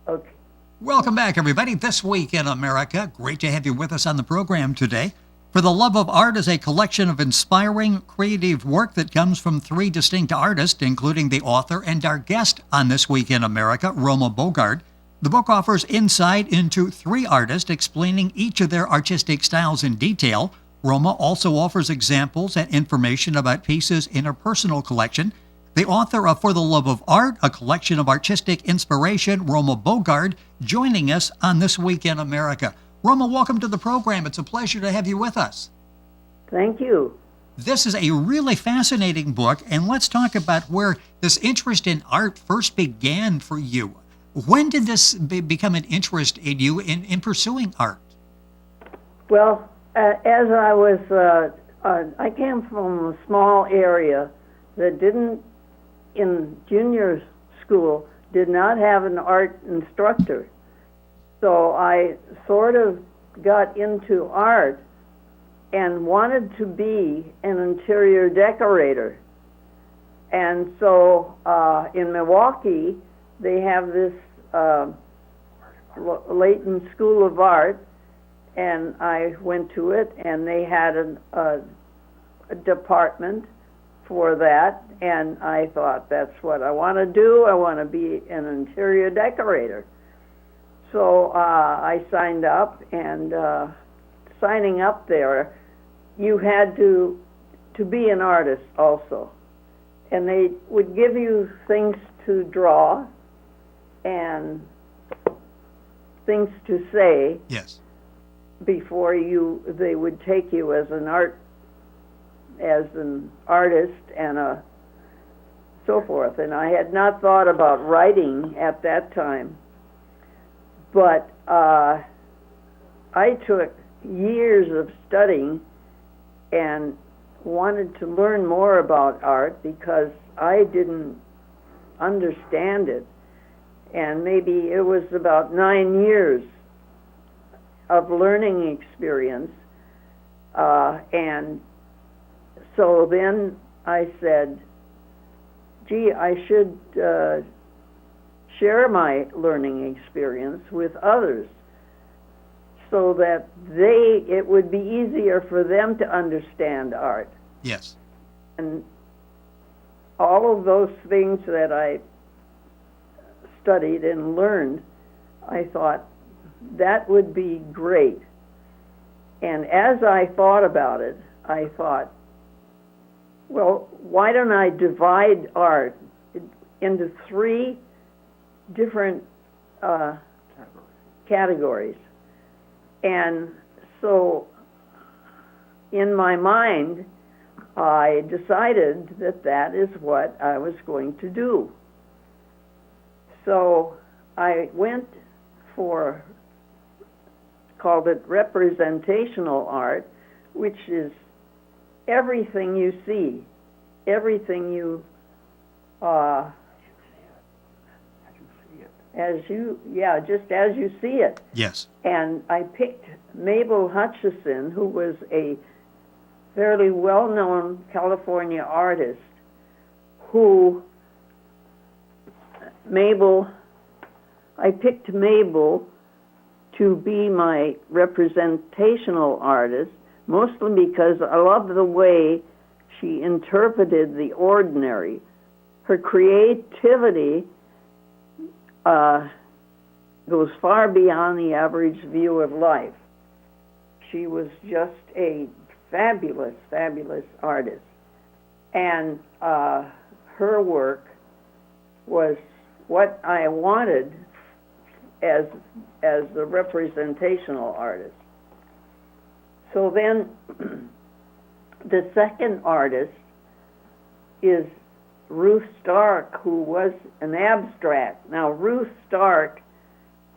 Okay. Welcome back, everybody. This Week in America. Great to have you with us on the program today. For the Love of Art is a collection of inspiring, creative work that comes from three distinct artists, including the author and our guest on This Week in America, Roma Bogard. The book offers insight into three artists, explaining each of their artistic styles in detail. Roma also offers examples and information about pieces in her personal collection. The author of For the Love of Art, a collection of artistic inspiration, Roma Bogard, joining us on This Week in America. Roma, welcome to the program. It's a pleasure to have you with us. Thank you. This is a really fascinating book, and let's talk about where this interest in art first began for you. When did this become an interest in you in pursuing art? Well, as I came from a small area that in junior school, did not have an art instructor. So I sort of got into art and wanted to be an interior decorator. And so in Milwaukee, they have this Leighton School of Art, and I went to it, and they had a department for that, and I thought, that's what I want to do. I want to be an interior decorator. So I signed up, and signing up there, you had to be an artist also. And they would give you things to draw and things to say. Yes. Before they would take you as an artist and so forth. And I had not thought about writing at that time, but I took years of studying and wanted to learn more about art because I didn't understand it. And maybe it was about 9 years of learning experience, and so then I said, gee, I should share my learning experience with others so that it would be easier for them to understand art. Yes. And all of those things that I studied and learned, I thought that would be great. And as I thought about it, I thought, well, why don't I divide art into three different categories? And so in my mind, I decided that is what I was going to do. So I went for, called it representational art, which is everything you see, everything you, just as you see it. Yes. And I picked Mabel Hutchinson, who was a fairly well-known California artist, I picked Mabel to be my representational artist, mostly because I love the way she interpreted the ordinary. Her creativity goes far beyond the average view of life. She was just a fabulous, fabulous artist. And her work was what I wanted as the representational artist. So then the second artist is Ruth Stark, who was an abstract. Now, Ruth Stark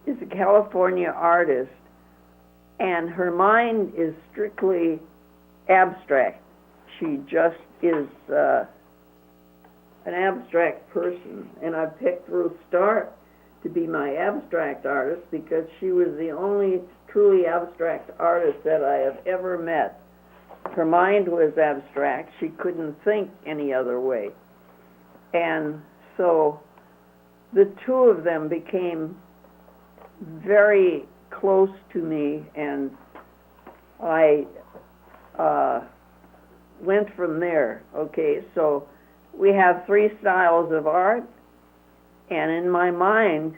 is a California artist, and her mind is strictly abstract. She just is an abstract person, and I picked Ruth Stark to be my abstract artist because she was the only truly abstract artist that I have ever met. Her mind was abstract. She couldn't think any other way. And so the two of them became very close to me, and I went from there. Okay, so we have three styles of art, and in my mind,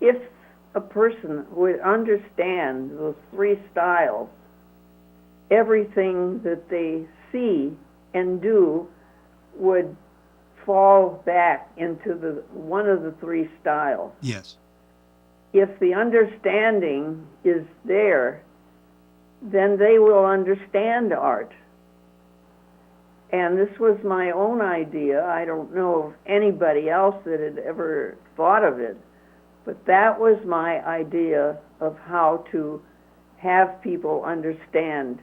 if a person would understand those three styles, everything that they see and do would fall back into one of the three styles. Yes. If the understanding is there, then they will understand art. And this was my own idea. I don't know of anybody else that had ever thought of it, but that was my idea of how to have people understand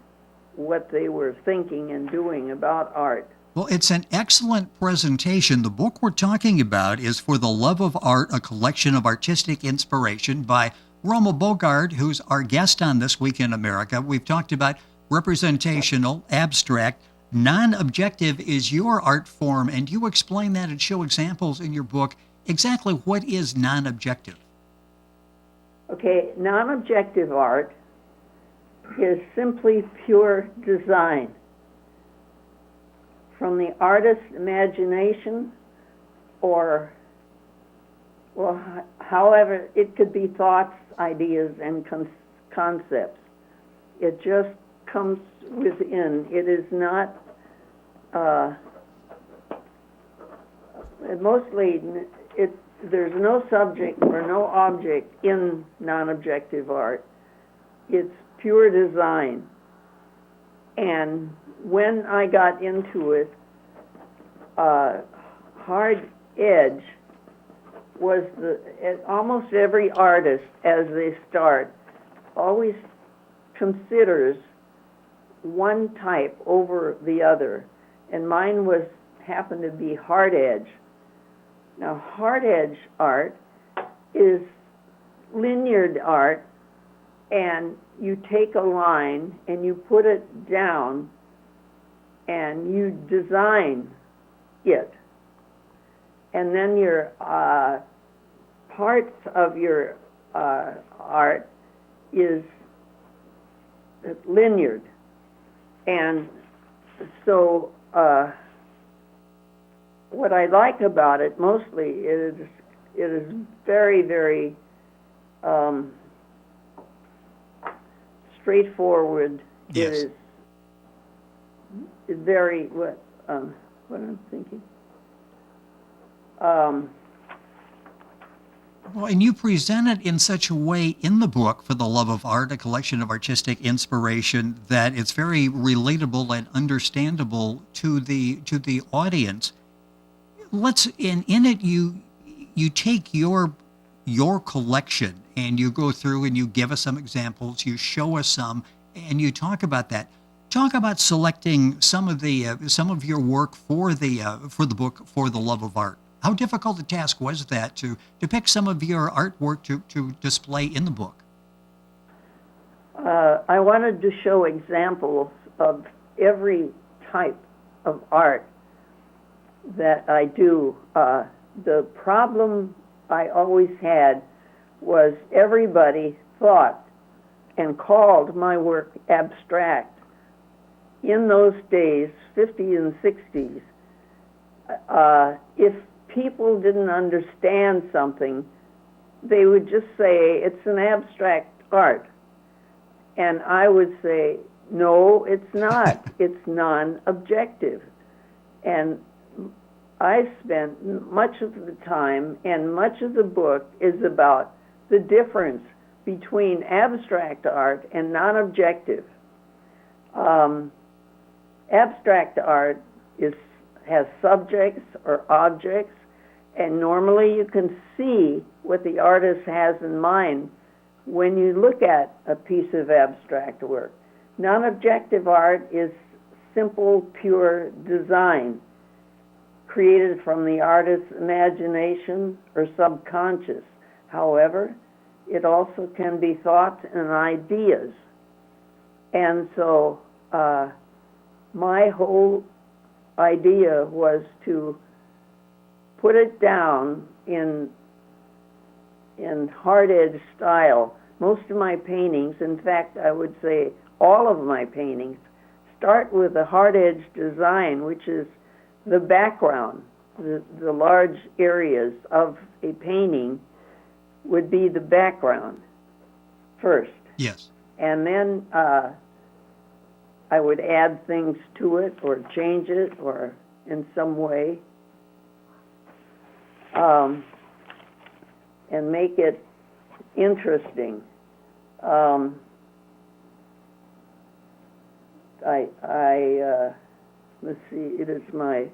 what they were thinking and doing about art. Well, it's an excellent presentation. The book we're talking about is For the Love of Art, a collection of artistic inspiration by Roma Bogard, who's our guest on This Week in America. We've talked about representational, abstract. Non-objective is your art form, and you explain that and show examples in your book. Exactly what is non-objective? Okay, non-objective art is simply pure design from the artist's imagination, or, well, however, it could be thoughts, ideas, and concepts. It just comes within. It is not, mostly, there's no subject or no object in non-objective art. It's pure design. And when I got into it, hard edge was almost every artist, as they start, always considers one type over the other, and mine happened to be hard edge. Now, hard edge art is linear art, and you take a line and you put it down and you design it, and then your parts of your art is linear. And so what I like about it mostly is it is very, very straightforward. Yes. It is very, what I'm thinking. Well, and you present it in such a way in the book, For the Love of Art, a collection of artistic inspiration, that it's very relatable and understandable to the audience. In it you take your collection and you go through and you give us some examples, you show us some, and you talk about that. Talk about selecting some of your work for the book For the Love of Art. How difficult a task was that to pick some of your artwork to display in the book? I wanted to show examples of every type of art that I do. The problem I always had was everybody thought and called my work abstract. In those days, 50s and 60s, if people didn't understand something, they would just say, it's an abstract art. And I would say, no, it's not. It's non-objective. And I spent much of the time, and much of the book is about the difference between abstract art and non-objective. Abstract art has subjects or objects, and normally you can see what the artist has in mind when you look at a piece of abstract work. Non-objective art is simple, pure design, created from the artist's imagination or subconscious. However, it also can be thoughts and ideas. And so my whole idea was to put it down in in hard edge style. Most of my paintings, in fact, I would say all of my paintings, start with a hard edge design, which is the background. The large areas of a painting would be the background first. Yes. And then I would add things to it or change it or in some way and make it interesting. Let's see, it is my...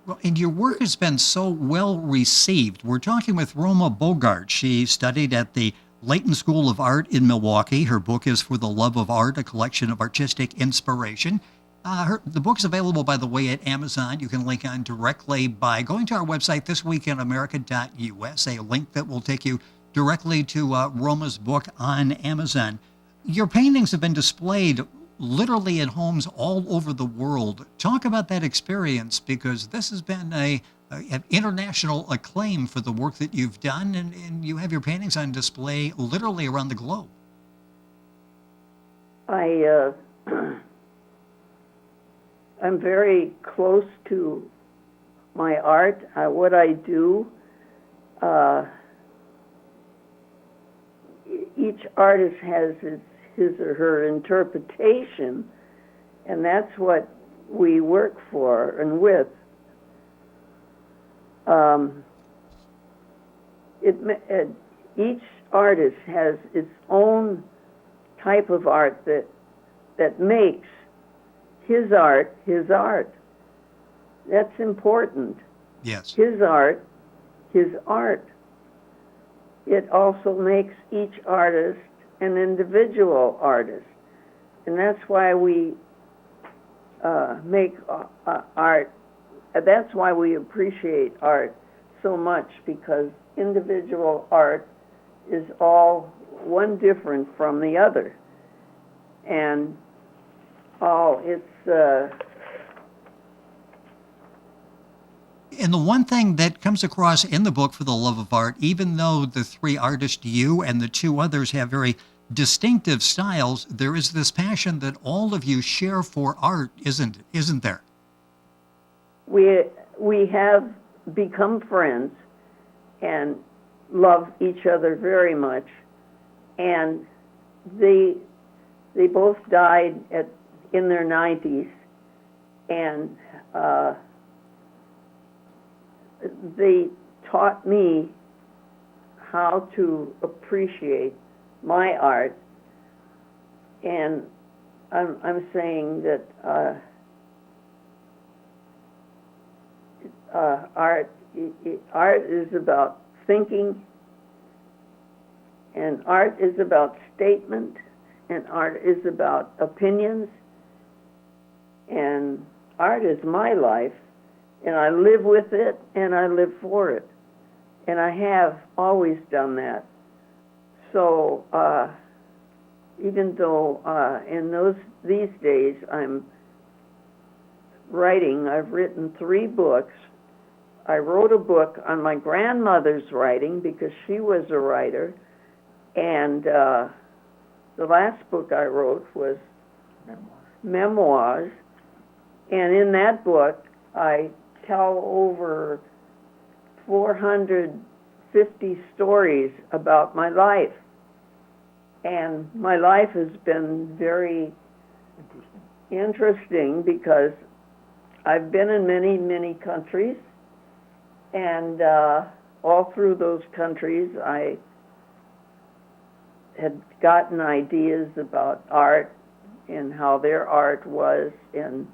Well, and your work has been so well received. We're talking with Roma Bogard. She studied at the Leighton School of Art in Milwaukee. Her book is For the Love of Art, a collection of artistic inspiration. The book's available, by the way, at Amazon. You can link on directly by going to our website, thisweekinamerica.us, a link that will take you directly to Roma's book on Amazon. Your paintings have been displayed literally in homes all over the world. Talk about that experience, because this has been an international acclaim for the work that you've done, and you have your paintings on display literally around the globe. I'm very close to my art. What I do, each artist has his or her interpretation, and that's what we work for and with. Each artist has its own type of art that makes his art his art. That's important. Yes. His art, his art. It also makes each artist an individual artist. And that's why we make art. That's why we appreciate art so much, because individual art is all one different from the other. And And the one thing that comes across in the book, For the Love of Art, even though the three artists, you and the two others, have very distinctive styles, there is this passion that all of you share for art, isn't there? We have become friends and love each other very much. And they both died in their 90s, and they taught me how to appreciate my art. And I'm saying that art is about thinking, and art is about statement, and art is about opinions, and art is my life, and I live with it, and I live for it, and I have always done that. So even though in these days I'm writing, I've written 3 books. I wrote a book on my grandmother's writing because she was a writer, and the last book I wrote was memoirs, and in that book I tell over 450 stories about my life. And my life has been very interesting because I've been in many, many countries, and all through those countries I had gotten ideas about art and how their art was, and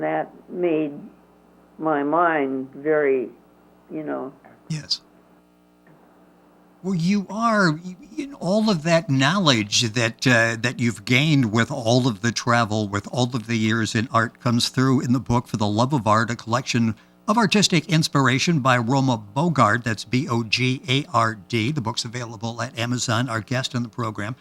that made my mind very, Yes. Well, you are, in all of that knowledge that you've gained with all of the travel, with all of the years in art, comes through in the book For the Love of Art, a collection of artistic inspiration by Roma Bogard. That's Bogard. The book's available at Amazon, our guest on the program.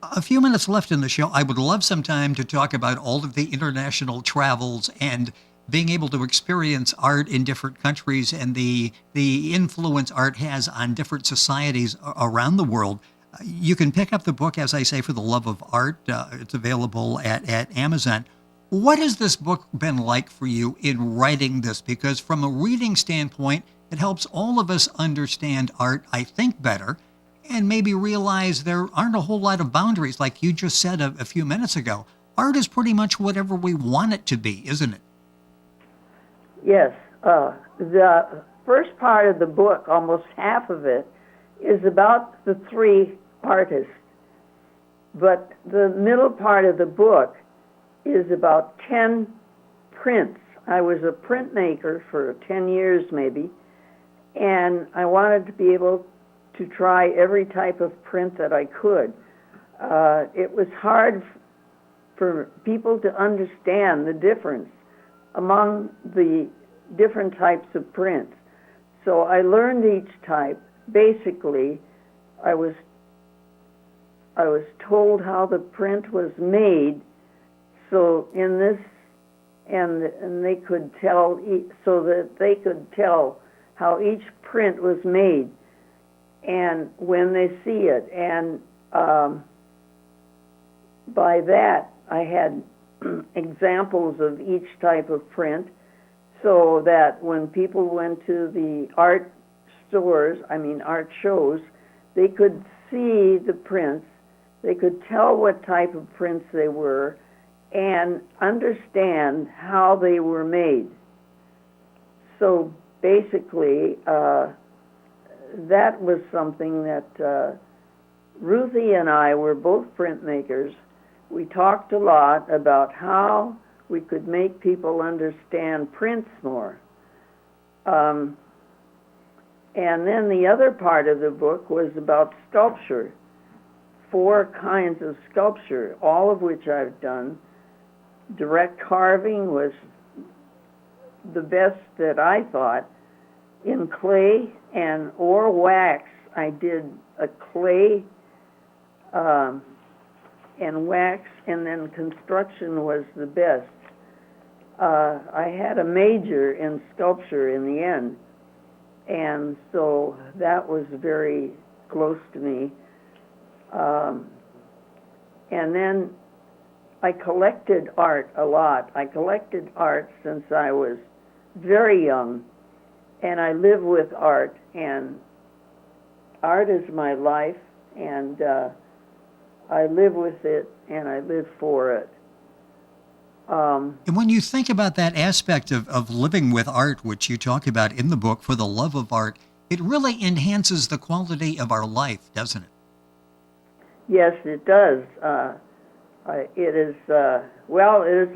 A few minutes left in the show. I would love some time to talk about all of the international travels and being able to experience art in different countries and the influence art has on different societies around the world. You can pick up the book, as I say, For the Love of Art. It's available at Amazon. What has this book been like for you in writing this? Because from a reading standpoint, it helps all of us understand art, I think, better, and maybe realize there aren't a whole lot of boundaries, like you just said a few minutes ago. Art is pretty much whatever we want it to be, isn't it? Yes. The first part of the book, almost half of it, is about the three artists. But the middle part of the book is about 10 prints. I was a printmaker for 10 years maybe, and I wanted to be able to try every type of print that I could. It was hard for people to understand the difference among the different types of prints. So I learned each type. Basically, I was told how the print was made, so in this, and they could tell, so that they could tell how each print was made, and when they see it, and by that I had examples of each type of print, so that when people went to the art shows, they could see the prints, they could tell what type of prints they were, and understand how they were made. So basically, that was something that Ruthie and I were both printmakers. We talked a lot about how we could make people understand prints more. And then the other part of the book was about sculpture, 4 kinds of sculpture, all of which I've done. Direct carving was the best that I thought. In clay or wax, I did a clay and wax, and then construction was the best. I had a major in sculpture in the end, and so that was very close to me. And then I collected art a lot. I collected art since I was very young, and I live with art, and art is my life, and I live with it, and I live for it. And when you think about that aspect of living with art, which you talk about in the book, For the Love of Art, it really enhances the quality of our life, doesn't it? Yes, it does. It is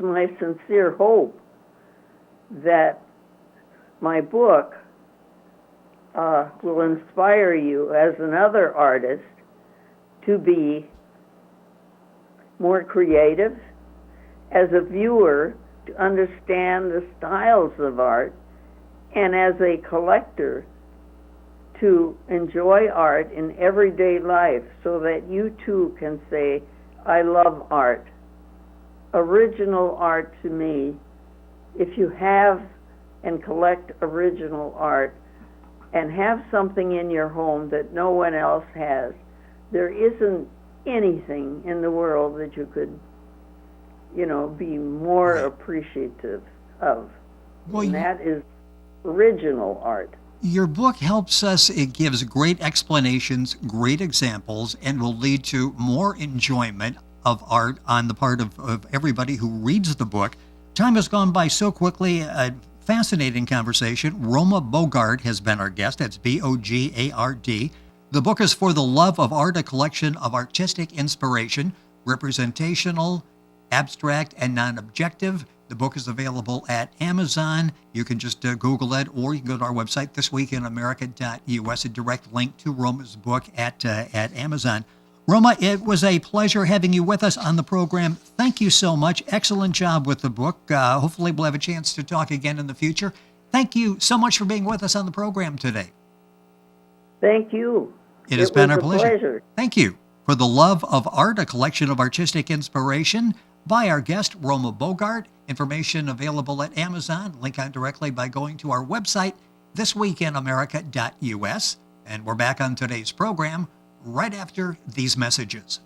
my sincere hope that my book will inspire you as another artist to be more creative, as a viewer to understand the styles of art, and as a collector to enjoy art in everyday life, so that you too can say, I love art. Original art to me, if you have and collect original art and have something in your home that no one else has, there isn't anything in the world that you could, be more appreciative of. Well, and that is original art. Your book helps us. It gives great explanations, great examples, and will lead to more enjoyment of art on the part of everybody who reads the book. Time has gone by so quickly. A fascinating conversation. Roma Bogard has been our guest. That's Bogard. The book is For the Love of Art, a collection of artistic inspiration, representational, abstract, and non-objective. The book is available at Amazon. You can just Google it, or you can go to our website, thisweekinamerica.us, a direct link to Roma's book at Amazon. Roma, it was a pleasure having you with us on the program. Thank you so much. Excellent job with the book. Hopefully we'll have a chance to talk again in the future. Thank you so much for being with us on the program today. Thank you. It has been our pleasure. Thank you. For the Love of Art, a collection of artistic inspiration by our guest, Roma Bogard. Information available at Amazon. Link on directly by going to our website, thisweekinamerica.us. And we're back on today's program right after these messages.